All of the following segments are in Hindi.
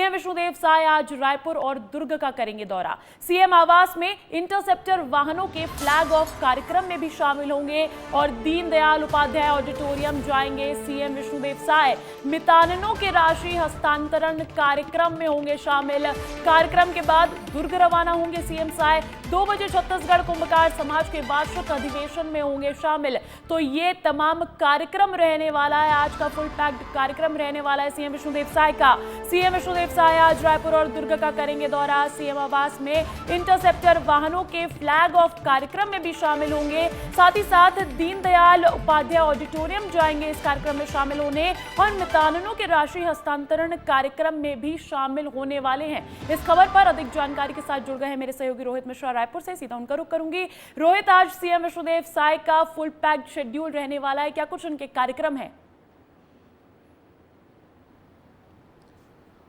सीएम विष्णुदेव साय आज रायपुर और दुर्ग का करेंगे दौरा। सीएम आवास में इंटरसेप्टर वाहनों के फ्लैग ऑफ कार्यक्रम में भी शामिल होंगे और दीनदयाल उपाध्याय ऑडिटोरियम जाएंगे सीएम विष्णुदेव साय। मितानिनों के राशि हस्तांतरण कार्यक्रम में होंगे शामिल। कार्यक्रम के बाद दुर्ग रवाना होंगे सीएम साय। 2 बजे छत्तीसगढ़ कुंभकार समाज के वार्षिक अधिवेशन में होंगे शामिल। तो ये तमाम कार्यक्रम रहने वाला है, आज का फुल पैक्ड कार्यक्रम रहने वाला है सीएम विष्णुदेव साय का। सीएम विष्णुदेव साय आज रायपुर और दुर्ग का करेंगे दौरा। सीएम आवास में इंटरसेप्टर वाहनों के फ्लैग ऑफ कार्यक्रम में भी शामिल होंगे। साथ ही साथ दीनदयाल उपाध्याय ऑडिटोरियम जाएंगे इस कार्यक्रम में शामिल होने और मितानिनों के राशि हस्तांतरण कार्यक्रम में भी शामिल होने वाले हैं। इस खबर पर अधिक जानकारी के साथ जुड़ गए हैं मेरे सहयोगी रोहित मिश्रा रायपुर से। सीधा उनका रुख करूंगी। रोहित, आज सीएम विष्णुदेव साय का फुल पैक्ड शेड्यूल रहने वाला है, क्या कुछ उनके कार्यक्रम है?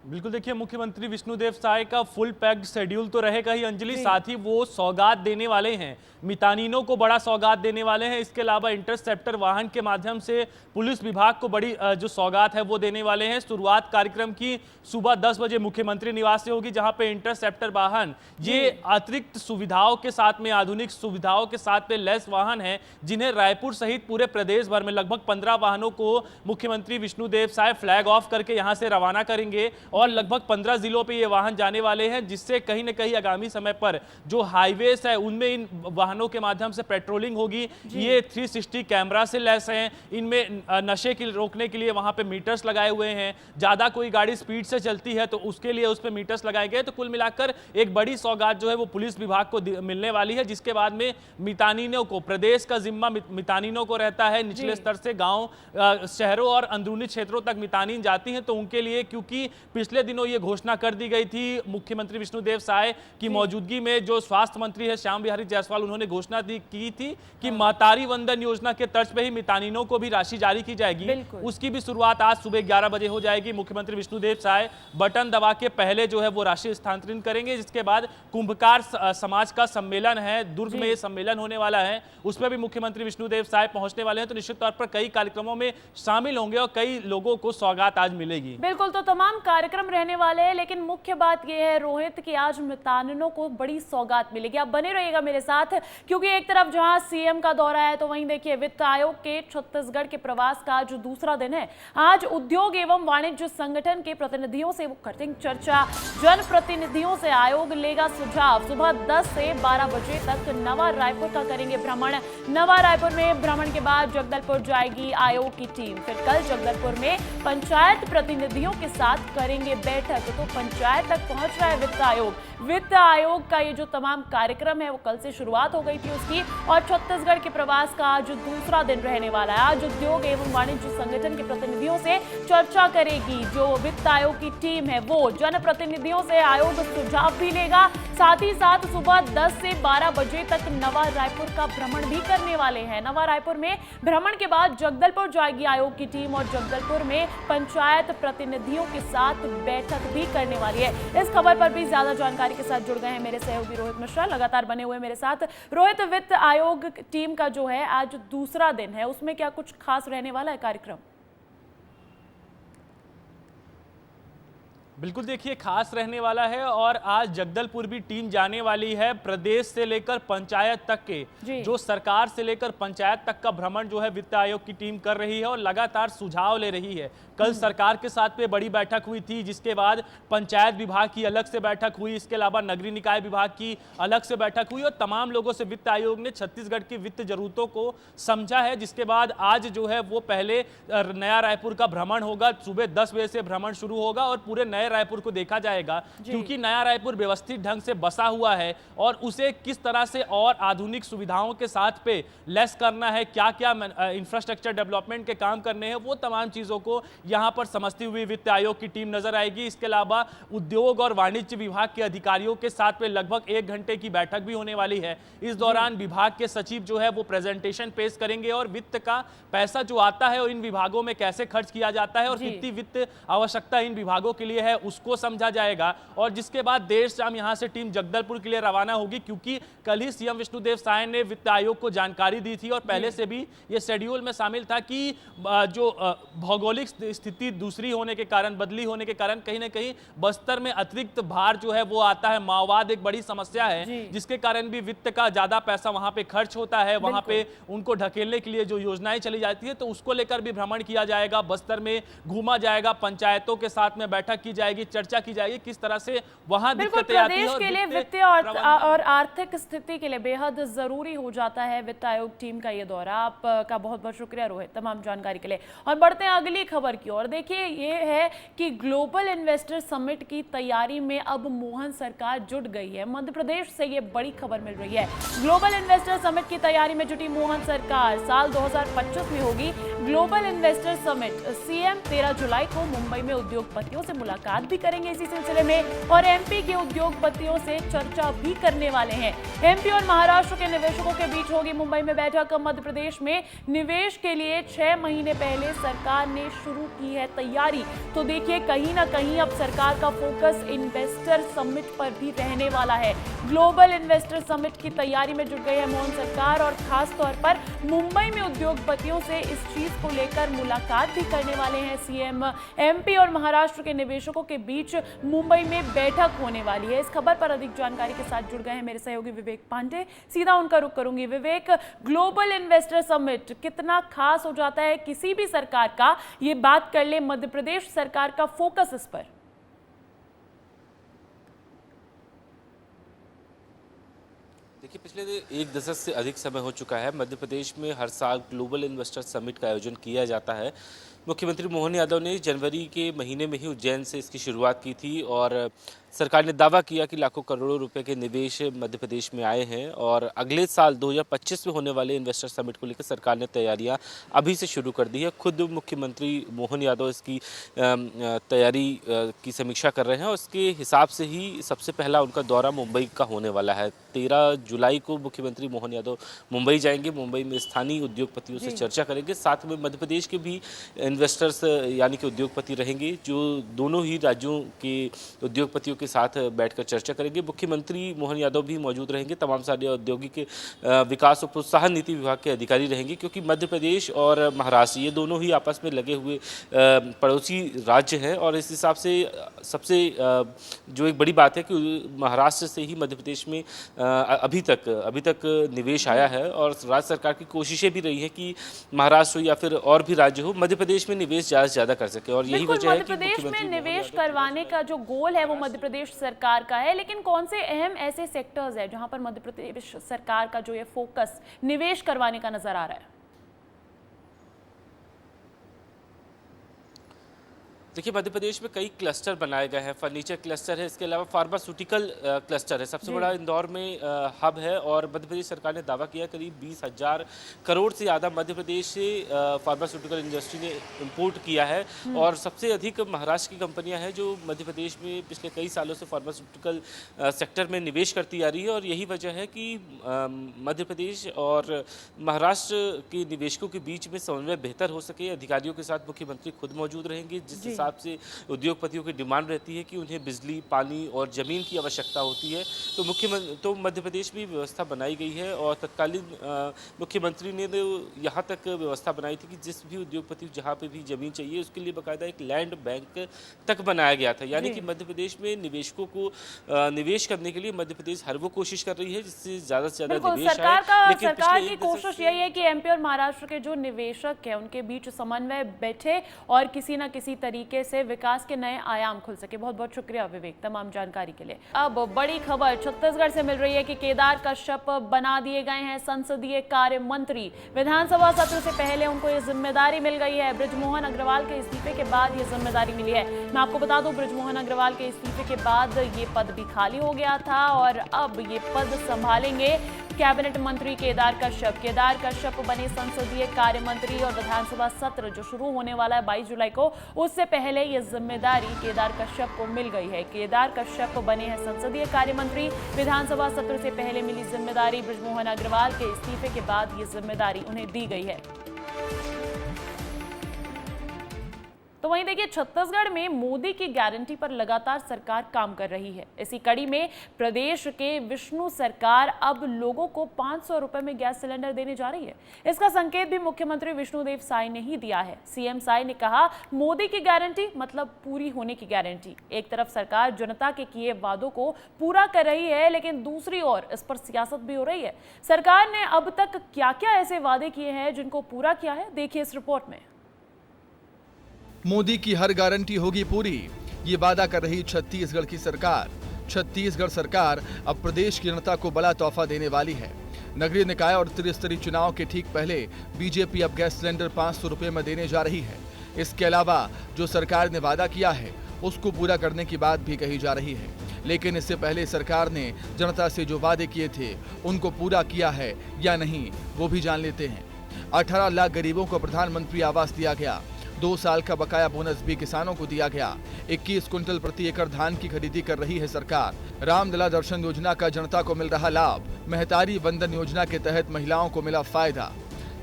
बिल्कुल, देखिए मुख्यमंत्री विष्णुदेव साय का फुल पैक्ड शेड्यूल तो रहेगा ही अंजलि, साथ ही वो सौगात देने वाले हैं, मितानिनों को बड़ा सौगात देने वाले हैं। इसके अलावा इंटरसेप्टर वाहन के माध्यम से पुलिस विभाग को बड़ी जो सौगात है वो देने वाले हैं। शुरुआत कार्यक्रम की सुबह 10 बजे मुख्यमंत्री निवास से होगी, जहां पे इंटरसेप्टर वाहन ये अतिरिक्त सुविधाओं के साथ में, आधुनिक सुविधाओं के साथ में लैस वाहन है, जिन्हें रायपुर सहित पूरे प्रदेश भर में लगभग 15 वाहनों को मुख्यमंत्री विष्णुदेव साय फ्लैग ऑफ करके यहां से रवाना करेंगे और लगभग 15 जिलों पे ये वाहन जाने वाले हैं, जिससे कहीं न कहीं आगामी समय पर जो हाईवेज है उनमें इन वाहनों के माध्यम से पेट्रोलिंग होगी। ये 360 कैमरा से लैस हैं, इनमें नशे की रोकने के लिए वहां पे मीटर्स लगाए हुए हैं। ज्यादा कोई गाड़ी स्पीड से चलती है तो उसके लिए उस पे मीटर्स लगाए गए। तो कुल मिलाकर एक बड़ी सौगात जो है वो पुलिस विभाग को मिलने वाली है, जिसके बाद में मितानिनों को, प्रदेश का जिम्मा मितानिनों को रहता है। निचले स्तर से गाँव, शहरों और अंदरूनी क्षेत्रों तक मितानिन जाती हैं, तो उनके लिए, क्योंकि पिछले दिनों ये घोषणा कर दी गई थी मुख्यमंत्री विष्णुदेव साय की मौजूदगी में, जो स्वास्थ्य मंत्री है श्याम बिहारी जायसवाल, उन्होंने घोषणा की थी कि महतारी वंदन योजना के तर्ज पे ही मितानिनों को भी राशि जारी की जाएगी। उसकी भी शुरुआत आज सुबह 11 बजे हो जाएगी। मुख्यमंत्री विष्णुदेव साय बटन दबा के पहले जो है वो राशि स्थानांतरित करेंगे, जिसके बाद कुंभकार समाज का सम्मेलन है, दुर्ग में ये सम्मेलन होने वाला है, उसमें भी मुख्यमंत्री विष्णुदेव साय पहुंचने वाले हैं। तो निश्चित तौर पर कई कार्यक्रमों में शामिल होंगे और कई लोगों को सौगात आज मिलेगी। बिल्कुल, तो तमाम कार्यक्रम रहने वाले हैं, लेकिन मुख्य बात यह है रोहित कि आज मितानिनों को बड़ी सौगात मिलेगी। आप बने रहिएगा मेरे साथ, क्योंकि एक तरफ जहां सीएम का दौरा है तो वहीं देखिए वित्त आयोग के छत्तीसगढ़ के प्रवास का आज दूसरा दिन है। आज उद्योग एवं वाणिज्य संगठन के प्रतिनिधियों से वो करेंगे चर्चा, जनप्रतिनिधियों से आयोग लेगा सुझाव। सुबह 10 से 12 बजे तक नवा रायपुर का करेंगे भ्रमण। नवा रायपुर में भ्रमण के बाद जगदलपुर जाएगी आयोग की टीम। फिर कल जगदलपुर में पंचायत प्रतिनिधियों के साथ करेंगे बैठक। तो पंचायत तक पहुंच रहा है वित्त आयोग। वित्त आयोग का ये जो तमाम कार्यक्रम है वो कल से शुरुआत हो गई थी उसकी, और छत्तीसगढ़ के प्रवास का आज दूसरा दिन रहने वाला है। आज उद्योग एवं वाणिज्य संगठन के प्रतिनिधियों से चर्चा करेगी जो वित्त आयोग की टीम है वो। जनप्रतिनिधियों से आयोग सुझाव भी लेगा। साथ ही साथ सुबह 10 से 12 बजे तक नवा रायपुर का भ्रमण भी करने वाले हैं। नवा रायपुर में भ्रमण के बाद जगदलपुर जाएगी आयोग की टीम और जगदलपुर में पंचायत प्रतिनिधियों के साथ बैठक भी करने वाली है। इस खबर पर भी ज्यादा जानकारी के साथ जुड़ गए हैं मेरे सहयोगी रोहित मिश्रा, लगातार बने हुए मेरे साथ। रोहित, वित्त आयोग टीम का जो है आज दूसरा दिन है, उसमें क्या कुछ खास रहने वाला है कार्यक्रम? बिल्कुल, देखिए खास रहने वाला है और आज जगदलपुर भी टीम जाने वाली है। प्रदेश से लेकर पंचायत तक के, जो सरकार से लेकर पंचायत तक का भ्रमण जो है वित्त आयोग की टीम कर रही है और लगातार सुझाव ले रही है। कल सरकार के साथ पे बड़ी बैठक हुई थी, जिसके बाद पंचायत विभाग की अलग से बैठक हुई, इसके अलावा नगरीय निकाय विभाग की अलग से बैठक हुई और तमाम लोगों से वित्त आयोग ने छत्तीसगढ़ की वित्त जरूरतों को समझा है। जिसके बाद आज जो है वो पहले नया रायपुर का भ्रमण होगा। सुबह 10 बजे से भ्रमण शुरू होगा और पूरे नए रायपुर को देखा जाएगा, क्योंकि नया रायपुर व्यवस्थित ढंग से बसा हुआ है और उसे किस तरह से और आधुनिक सुविधाओं के साथ पे लेस करना है, क्या क्या इंफ्रास्ट्रक्चर डेवलपमेंट के काम करने हैं, वो तमाम चीजों को यहां पर समझती हुई वित्त आयोग की टीम नजर आएगी। इसके अलावा उद्योग और वाणिज्य विभाग के अधिकारियों के साथ में लगभग 1 घंटे की बैठक भी होने वाली है। इस दौरान विभाग के सचिव जो है वो प्रेजेंटेशन पेश करेंगे और वित्त का पैसा जो आता है और इन विभागों में कैसे खर्च किया जाता है और कितनी वित्त आवश्यकता इन विभागों के लिए है उसको समझा जाएगा। और जिसके बाद देर शाम यहां से टीम जगदलपुर के लिए रवाना होगी, क्योंकि कल ही सीएम विष्णुदेव साय ने वित्त आयोग को जानकारी दी थी और पहले से भी ये शेड्यूल में शामिल था कि जो भौगोलिक स्थिति दूसरी होने के कारण, बदली होने के कारण कहीं ना कहीं बस्तर में अतिरिक्त भार जो है वो आता है। माओवाद एक बड़ी समस्या है, जिसके कारण भी वित्त का ज्यादा पैसा वहां पे खर्च होता है। वहां पे उनको ढकेलने के लिए जो योजनाएं चली जाती है, तो उसको लेकर भी भ्रमण किया जाएगा, बस्तर में घूमा जाएगा, पंचायतों के साथ में बैठक की जाएगी, चर्चा की जाएगी किस तरह से वहां दिक्कतें आती है। प्रदेश के लिए वित्तीय और आर्थिक स्थिति के लिए बेहद जरूरी हो जाता है वित्त आयोग टीम का ये दौरा। आपका बहुत बहुत शुक्रिया रोहित तमाम जानकारी के लिए। और बढ़ते हैं अगली खबर की ओर। देखिए ये है कि ग्लोबल इन्वेस्टर समिट की तैयारी में अब मोहन सरकार जुट गई है। मध्य प्रदेश से ये बड़ी खबर मिल रही है। ग्लोबल इन्वेस्टर समिट की तैयारी में जुटी मोहन सरकार। साल 2025 में होगी ग्लोबल इन्वेस्टर समिट। सीएम 13 जुलाई को मुंबई में उद्योगपतियों से मुलाकात भी करेंगे इसी सिलसिले में, और एमपी के उद्योगपतियों से चर्चा भी करने वाले हैं। एमपी और महाराष्ट्र के निवेशकों के बीच होगी मुंबई में बैठक। मध्य प्रदेश में निवेश के लिए 6 महीने पहले सरकार ने शुरू की है तैयारी। तो देखिए कहीं ना कहीं अब सरकार का फोकस इन्वेस्टर समिट पर भी रहने वाला है। ग्लोबल इन्वेस्टर समिट की तैयारी में जुट गई है मोहन सरकार, और खास तौर पर मुंबई में उद्योगपतियों से इस चीज को लेकर मुलाकात भी करने वाले हैं सीएम। एमपी और महाराष्ट्र के निवेशकों के बीच मुंबई में बैठक होने वाली है। इस खबर पर अधिक जानकारी के साथ जुड़ गए हैं मेरे सहयोगी विवेक पांडे। सीधा उनका रुख करूंगी। विवेक, ग्लोबल इन्वेस्टर समिट कितना खास हो जाता है किसी भी सरकार का, ये बात कर ले मध्य प्रदेश सरकार का फोकस इस पर। देखिए, पिछले 1 दशक से अधिक समय हो चुका है मध्य प्रदेश में हर साल ग्लोबल इन्वेस्टर समिट का आयोजन किया जाता है। मुख्यमंत्री मोहन यादव ने जनवरी के महीने में ही उज्जैन से इसकी शुरुआत की थी, और सरकार ने दावा किया कि लाखों करोड़ों रुपए के निवेश मध्य प्रदेश में आए हैं। और अगले साल 2025 में होने वाले इन्वेस्टर समिट को लेकर सरकार ने तैयारियां अभी से शुरू कर दी है। खुद मुख्यमंत्री मोहन यादव इसकी तैयारी की समीक्षा कर रहे हैं, और उसके हिसाब से ही सबसे पहला उनका दौरा मुंबई का होने वाला है। 13 जुलाई को मुख्यमंत्री मोहन यादव मुंबई जाएंगे। मुंबई में स्थानीय उद्योगपतियों से चर्चा करेंगे। साथ में मध्य प्रदेश के भी इन्वेस्टर्स यानी कि उद्योगपति रहेंगे, जो दोनों ही राज्यों के उद्योगपतियों के साथ बैठकर चर्चा करेंगे। मुख्यमंत्री मोहन यादव भी मौजूद रहेंगे। तमाम सारे औद्योगिक विकास और प्रोत्साहन नीति विभाग के अधिकारी रहेंगे, क्योंकि मध्य प्रदेश और महाराष्ट्र ये दोनों ही आपस में लगे हुए पड़ोसी राज्य हैं। और इस हिसाब से सबसे जो एक बड़ी बात है कि महाराष्ट्र से ही मध्य प्रदेश में अभी तक निवेश आया है, और राज्य सरकार की कोशिशें भी रही है कि महाराष्ट्र या फिर और भी राज्य हो, मध्य प्रदेश में निवेश ज़्यादा से ज़्यादा कर सके। और यही वजह है कि मध्य प्रदेश में निवेश करवाने का जो गोल है वो मध्य प्रदेश सरकार का है। लेकिन कौन से अहम ऐसे सेक्टर्स हैं जहां पर मध्य प्रदेश सरकार का जो ये फोकस निवेश करवाने का नजर आ रहा है? देखिए, मध्य प्रदेश में कई क्लस्टर बनाए गए हैं। फर्नीचर क्लस्टर है, इसके अलावा फार्मास्यूटिकल क्लस्टर है। सबसे बड़ा इंदौर में हब है, और मध्य प्रदेश सरकार ने दावा किया करीब 20,000 करोड़ से ज़्यादा मध्य प्रदेश से फार्मास्यूटिकल इंडस्ट्री ने इंपोर्ट किया है। और सबसे अधिक महाराष्ट्र की कंपनियां हैं जो मध्य प्रदेश में पिछले कई सालों से फार्मास्यूटिकल सेक्टर में निवेश करती आ रही है। और यही वजह है कि मध्य प्रदेश और महाराष्ट्र के निवेशकों के बीच में समन्वय बेहतर हो सके। अधिकारियों के साथ मुख्यमंत्री खुद मौजूद रहेंगे, जिस हिसाब से उद्योगपतियों की डिमांड रहती है कि उन्हें बिजली, पानी और जमीन की आवश्यकता होती है, तो मध्य प्रदेश में व्यवस्था बनाई गई है। और तत्कालीन मुख्यमंत्री ने यहाँ तक व्यवस्था बनाई थी कि जिस भी उद्योगपति जहाँ पे भी जमीन चाहिए उसके लिए बाकायदा एक लैंड बैंक तक बनाया गया था। यानी कि मध्य प्रदेश में निवेशकों को निवेश करने के लिए मध्य प्रदेश हर वो कोशिश कर रही है जिससे ज़्यादा से ज़्यादा निवेश आए। लेकिन सरकार की कोशिश यही है कि एमपी और महाराष्ट्र के जो निवेशक हैं उनके बीच समन्वय बैठे और किसी न किसी तरीके से विकास के नए आयाम खुल सके। बहुत बहुत शुक्रिया विवेक तमाम जानकारी के लिए। अब बड़ी खबर छत्तीसगढ़ से मिल रही है कि केदार कश्यप बना दिए गए हैं संसदीय कार्य मंत्री। विधानसभा सत्र से पहले उनको ये जिम्मेदारी मिल गई है। बृजमोहन अग्रवाल के इस्तीफे के बाद ये जिम्मेदारी मिली है। मैं आपको बता दूं, बृजमोहन अग्रवाल के इस्तीफे के बाद ये पद भी खाली हो गया था, और अब ये पद संभालेंगे कैबिनेट मंत्री केदार कश्यप। केदार कश्यप बने संसदीय कार्य मंत्री, और विधानसभा सत्र जो शुरू होने वाला है 22 जुलाई को, उससे पहले ये जिम्मेदारी केदार कश्यप को मिल गई है। केदार कश्यप बने हैं संसदीय कार्य मंत्री। विधानसभा सत्र से पहले मिली जिम्मेदारी बृजमोहन अग्रवाल के इस्तीफे के बाद ये जिम्मेदारी उन्हें दी गई है। तो वहीं देखिए छत्तीसगढ़ में मोदी की गारंटी पर लगातार सरकार काम कर रही है। इसी कड़ी में प्रदेश के विष्णु सरकार अब लोगों को 500 रुपए में गैस सिलेंडर देने जा रही है। इसका संकेत भी मुख्यमंत्री विष्णुदेव साय ने ही दिया है। सीएम साय ने कहा, मोदी की गारंटी मतलब पूरी होने की गारंटी। एक तरफ सरकार जनता के किए वादों को पूरा कर रही है, लेकिन दूसरी ओर इस पर सियासत भी हो रही है। सरकार ने अब तक क्या-क्या ऐसे वादे किए हैं जिनको पूरा किया है, देखिए इस रिपोर्ट में। मोदी की हर गारंटी होगी पूरी, ये वादा कर रही छत्तीसगढ़ की सरकार। छत्तीसगढ़ सरकार अब प्रदेश की जनता को बड़ा तोहफा देने वाली है। नगरीय निकाय और त्रिस्तरीय चुनाव के ठीक पहले बीजेपी अब गैस सिलेंडर 500 रुपए में देने जा रही है। इसके अलावा जो सरकार ने वादा किया है उसको पूरा करने की बात भी कही जा रही है। लेकिन इससे पहले सरकार ने जनता से जो वादे किए थे उनको पूरा किया है या नहीं, वो भी जान लेते हैं। 18 लाख गरीबों को प्रधानमंत्री आवास दिया गया। 2 साल का बकाया बोनस भी किसानों को दिया गया। 21 क्विंटल प्रति एकड़ धान की खरीदी कर रही है सरकार। रामलला दर्शन योजना का जनता को मिल रहा लाभ। महतारी वंदन योजना के तहत महिलाओं को मिला फायदा।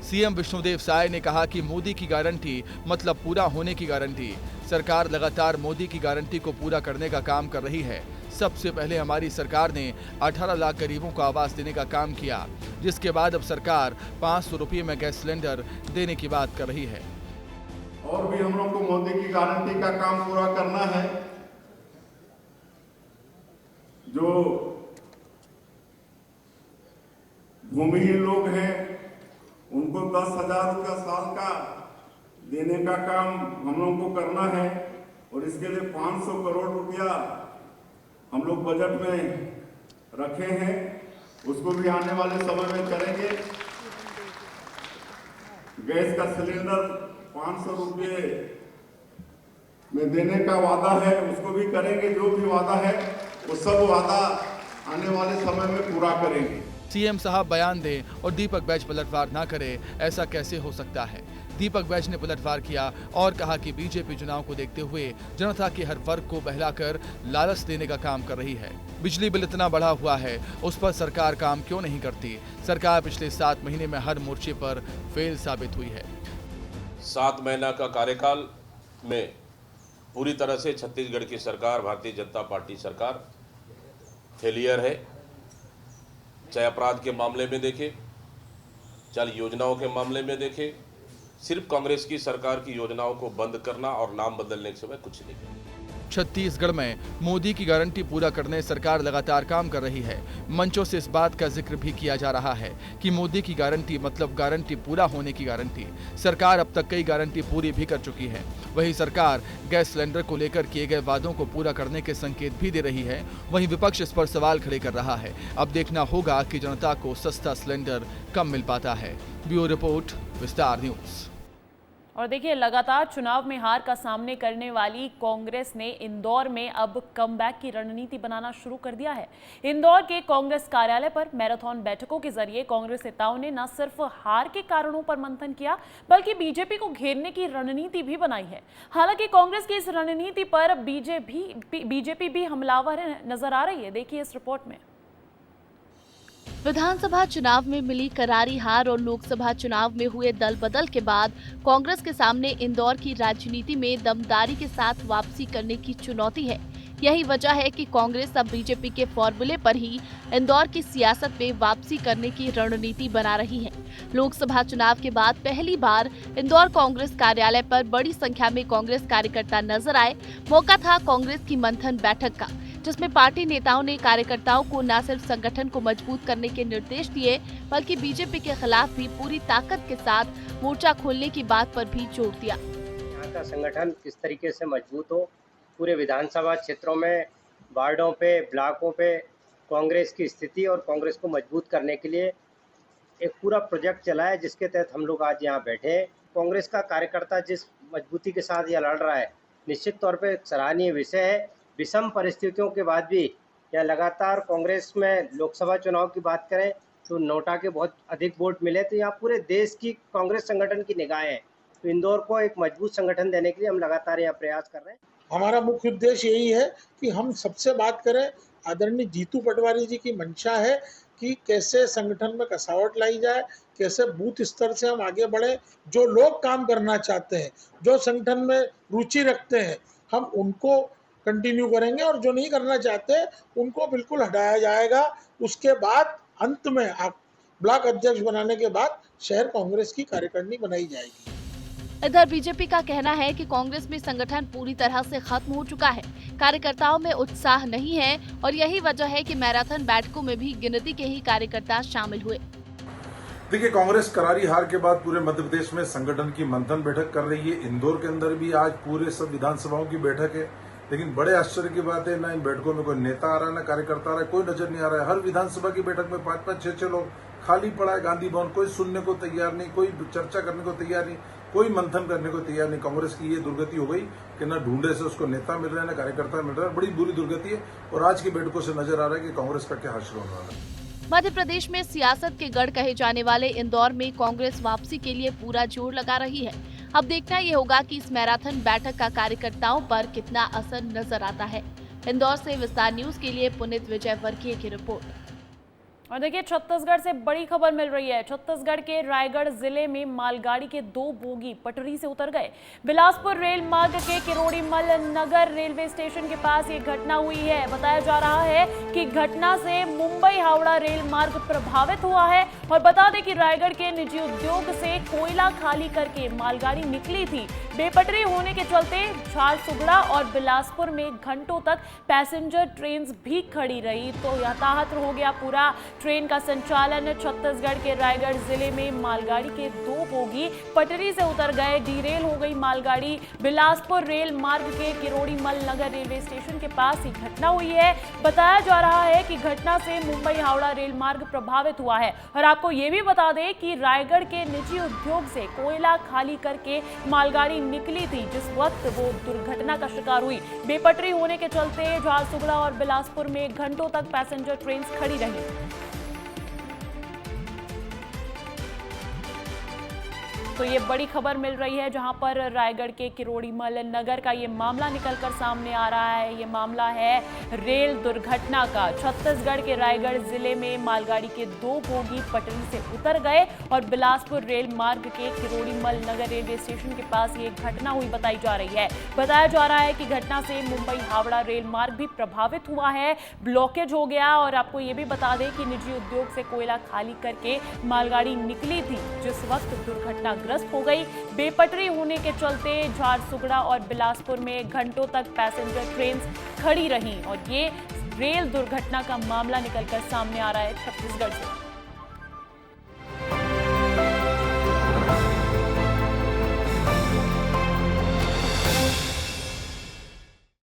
सीएम विष्णुदेव साय ने कहा कि मोदी की गारंटी मतलब पूरा होने की गारंटी। सरकार लगातार मोदी की गारंटी को पूरा करने का काम कर रही है। सबसे पहले हमारी सरकार ने 18 लाख गरीबों को आवास देने का काम किया, जिसके बाद अब सरकार 500 रुपये में गैस सिलेंडर देने की बात कर रही है। और भी हम लोग को मोदी की गारंटी का काम पूरा करना है। जो भूमिहीन लोग हैं उनको 10,000 रुपया साल का देने का काम हम लोग को करना है और इसके लिए 500 करोड़ रुपया हम लोग बजट में रखे हैं, उसको भी आने वाले समय में करेंगे। गैस का सिलेंडर 500 रुपये में देने का वादा है, उसको भी करेंगे। जो भी वादा है वो सब वादा आने वाले समय में पूरा करेंगे। सीएम साहब बयान दें और दीपक बैज पलटवार ना करे, ऐसा कैसे हो सकता है। दीपक बैज ने पलटवार किया और कहा कि बीजेपी चुनाव को देखते हुए जनता के हर वर्ग को बहलाकर लालच देने का काम कर रही है। बिजली बिल इतना बढ़ा हुआ है, उस पर सरकार काम क्यों नहीं करती। सरकार पिछले 7 महीने में हर मोर्चे पर फेल साबित हुई है। 7 महीना का कार्यकाल में पूरी तरह से छत्तीसगढ़ की सरकार, भारतीय जनता पार्टी सरकार फेलियर है। चाहे अपराध के मामले में देखें, चाहे योजनाओं के मामले में देखें, सिर्फ कांग्रेस की सरकार की योजनाओं को बंद करना और नाम बदलने के समय कुछ नहीं। छत्तीसगढ़ में मोदी की गारंटी पूरा करने सरकार लगातार काम कर रही है। मंचों से इस बात का जिक्र भी किया जा रहा है कि मोदी की गारंटी मतलब गारंटी पूरा होने की गारंटी। सरकार अब तक कई गारंटी पूरी भी कर चुकी है। वहीं सरकार गैस सिलेंडर को लेकर किए गए वादों को पूरा करने के संकेत भी दे रही है। वहीं विपक्ष इस पर सवाल खड़े कर रहा है। अब देखना होगा कि जनता को सस्ता सिलेंडर कब मिल पाता है। ब्यूरो रिपोर्ट, विस्तार न्यूज। और देखिए लगातार चुनाव में हार का सामने करने वाली कांग्रेस ने इंदौर में अब कमबैक की रणनीति बनाना शुरू कर दिया है। इंदौर के कांग्रेस कार्यालय पर मैराथन बैठकों के जरिए कांग्रेस नेताओं ने न सिर्फ हार के कारणों पर मंथन किया, बल्कि बीजेपी को घेरने की रणनीति भी बनाई है। हालांकि कांग्रेस की इस रणनीति पर बीजेपी भी हमलावर नजर आ रही है। देखिए इस रिपोर्ट में। विधानसभा चुनाव में मिली करारी हार और लोकसभा चुनाव में हुए दल बदल के बाद कांग्रेस के सामने इंदौर की राजनीति में दमदारी के साथ वापसी करने की चुनौती है। यही वजह है कि कांग्रेस अब बीजेपी के फॉर्मूले पर ही इंदौर की सियासत में वापसी करने की रणनीति बना रही है। लोकसभा चुनाव के बाद पहली बार इंदौर कांग्रेस कार्यालय पर बड़ी संख्या में कांग्रेस कार्यकर्ता नजर आए। मौका था कांग्रेस की मंथन बैठक का, जिसमें पार्टी नेताओं ने कार्यकर्ताओं को न सिर्फ संगठन को मजबूत करने के निर्देश दिए, बल्कि बीजेपी के खिलाफ भी पूरी ताकत के साथ मोर्चा खोलने की बात पर भी जोर दिया। यहाँ का संगठन किस तरीके से मजबूत हो, पूरे विधानसभा क्षेत्रों में, वार्डों पे, ब्लॉकों पे कांग्रेस की स्थिति और कांग्रेस को मजबूत करने के लिए एक पूरा प्रोजेक्ट चला है, जिसके तहत हम लोग आज यहाँ बैठे हैं। कांग्रेस का कार्यकर्ता जिस मजबूती के साथ यह लड़ रहा है, निश्चित तौर पे सराहनीय विषय है। विषम परिस्थितियों के बाद भी यह लगातार कांग्रेस में लोकसभा चुनाव की बात करें तो नोटा के बहुत अधिक वोट मिले, तो यहाँ पूरे देश की कांग्रेस संगठन की निगाहें हैं। तो इंदौर को एक मजबूत संगठन देने के लिए हम लगातार यहाँ प्रयास कर रहे हैं। हमारा मुख्य उद्देश्य यही है कि हम सबसे बात करें आदरणीय जीतू पटवारी जी की मंशा है कि कैसे संगठन में कसावट लाई जाए, कैसे बूथ स्तर से हम आगे बढ़े। जो लोग काम करना चाहते हैं, जो संगठन में रुचि रखते हैं, हम उनको कंटिन्यू करेंगे और जो नहीं करना चाहते उनको बिल्कुल हटाया जाएगा। उसके बाद अंत में ब्लॉक अध्यक्ष बनाने के बाद शहर कांग्रेस की कार्यकारिणी बनाई जाएगी। इधर बीजेपी का कहना है कि कांग्रेस में संगठन पूरी तरह से खत्म हो चुका है, कार्यकर्ताओं में उत्साह नहीं है और यही वजह है कि मैराथन बैठकों में भी गिनती के ही कार्यकर्ता शामिल हुए। देखिए, कांग्रेस करारी हार के बाद पूरे मध्य प्रदेश में संगठन की मंथन बैठक कर रही है। इंदौर के अंदर भी आज पूरे सब विधानसभाओं की बैठक है, लेकिन बड़े आश्चर्य की बात है, ना इन बैठकों में कोई नेता आ रहा है, ना कार्यकर्ता आ रहा है, कोई नजर नहीं आ रहा है। हर विधानसभा की बैठक में 5-5, 6-6 लोग, खाली पड़ा है गांधी भवन, कोई सुनने को तैयार नहीं, कोई चर्चा करने को तैयार नहीं, कोई मंथन करने को तैयार नहीं। कांग्रेस की ये दुर्गति हो गई कि ना ढूंढे से उसको नेता मिल रहे हैं, ना कार्यकर्ता मिल रहा है। बड़ी बुरी दुर्गति है और आज की बैठकों से नजर आ रहा है कि कांग्रेस का क्या हाशिर होने वाला है। मध्य प्रदेश में सियासत के गढ़ कहे जाने वाले इंदौर में कांग्रेस वापसी के लिए पूरा जोर लगा रही है। अब देखना ये होगा कि इस मैराथन बैठक का कार्यकर्ताओं पर कितना असर नजर आता है। इंदौर से विस्तार न्यूज के लिए पुनीत विजय वर्गीय की रिपोर्ट। और देखिए, छत्तीसगढ़ से बड़ी खबर मिल रही है। छत्तीसगढ़ के रायगढ़ जिले में मालगाड़ी के 2 बोगी पटरी से उतर गए। बिलासपुर रेल मार्ग के किरोड़ीमल नगर रेलवे स्टेशन के पास ये घटना हुई है। बताया जा रहा है कि घटना से मुंबई हावड़ा रेल मार्ग प्रभावित हुआ है। और बता दें कि रायगढ़ के निजी उद्योग से कोयला खाली करके मालगाड़ी निकली थी। बेपटरी होने के चलते झारसुगड़ा और बिलासपुर में घंटों तक पैसेंजर ट्रेन भी खड़ी रही, तो यातायात हो गया पूरा। ट्रेन का संचालन छत्तीसगढ़ के रायगढ़ जिले में मालगाड़ी के 2 बोगी पटरी से उतर गए, डीरेल हो गई मालगाड़ी। बिलासपुर रेल मार्ग के किरोड़ीमल नगर रेलवे स्टेशन के पास ये घटना हुई है। बताया जा रहा है कि घटना से मुंबई हावड़ा रेल मार्ग प्रभावित हुआ है। और आपको ये भी बता दें कि रायगढ़ के निजी उद्योग से कोयला खाली करके मालगाड़ी निकली थी जिस वक्त वो दुर्घटना का शिकार हुई। बेपटरी होने के चलते झारसुगड़ा और बिलासपुर में घंटों तक पैसेंजर ट्रेन खड़ी रही। तो ये बड़ी खबर मिल रही है, जहां पर रायगढ़ के किरोड़ीमल नगर का ये मामला निकलकर सामने आ रहा है। ये मामला है रेल दुर्घटना का। छत्तीसगढ़ के रायगढ़ जिले में मालगाड़ी के 2 बोगी पटरी से उतर गए और बिलासपुर रेल मार्ग के किरोड़ीमल नगर रेलवे स्टेशन के पास ये घटना हुई बताई जा रही है। बताया जा रहा है कि घटना से मुंबई हावड़ा रेल मार्ग भी प्रभावित हुआ है, ब्लॉकेज हो गया। और आपको ये भी बता दें कि निजी उद्योग से कोयला खाली करके मालगाड़ी निकली थी जिस वक्त दुर्घटना ग्रस्त हो गई। बेपटरी होने के चलते झारसुगड़ा और बिलासपुर में घंटों तक पैसेंजर ट्रेन खड़ी रहीं और ये रेल दुर्घटना का मामला निकलकर सामने आ रहा है छत्तीसगढ़ से।